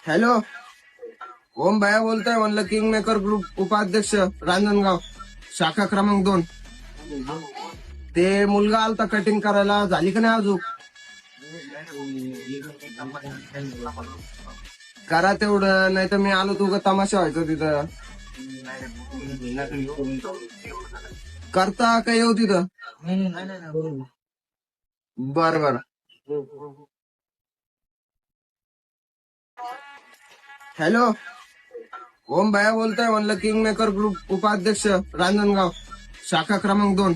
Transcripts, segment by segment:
Hello, ओम भैया बोलतोय. म्हणलं किंग मेकर ग्रुप उपाध्यक्ष रांजणगाव, शाखा क्रमांक 2. ते मुलगा आलता कटिंग करायला, झाली का नाही अजून? करा तेवढं, नाही तर मी आलो तुझं तमाशा व्हायचं तिथं. करता का येऊ तिथं? बर बर. हॅलो, ओम भैया बोलतोय. म्हणलं किंग मेकर ग्रुप उपाध्यक्ष रांजणगाव, शाखा क्रमांक 2.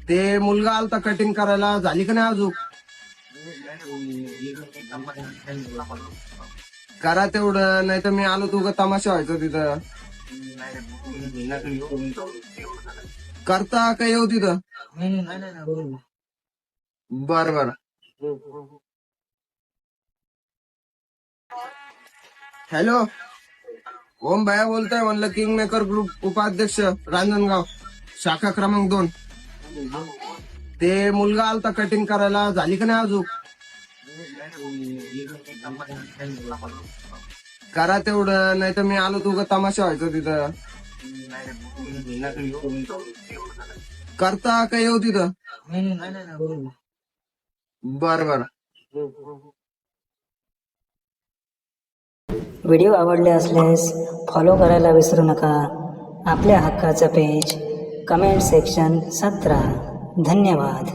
ते मुलगा आलता कटिंग करायला, झाली का नाही अजून? करा तेवढं, नाही तर मी आलो तुझं तमाशा व्हायचं तिथं. करता का येऊ तिथं? बर बर. हॅलो, ओम भैया बोलतोय. म्हणलं किंग मेकर ग्रुप उपाध्यक्ष रांजणगाव, शाखा क्रमांक 2. ते मुलगा आलता कटिंग करायला, झाली का नाही अजून? करा तेवढं, नाही तर मी आलो तुझं तमाशा व्हायचं तिथं. करता का येऊ तिथं? बर बर. व्हिडिओ आवडले असल्यास फॉलो करायला विसरू नका. आपल्या हक्काचं पेज कमेंट सेक्शन 17. धन्यवाद.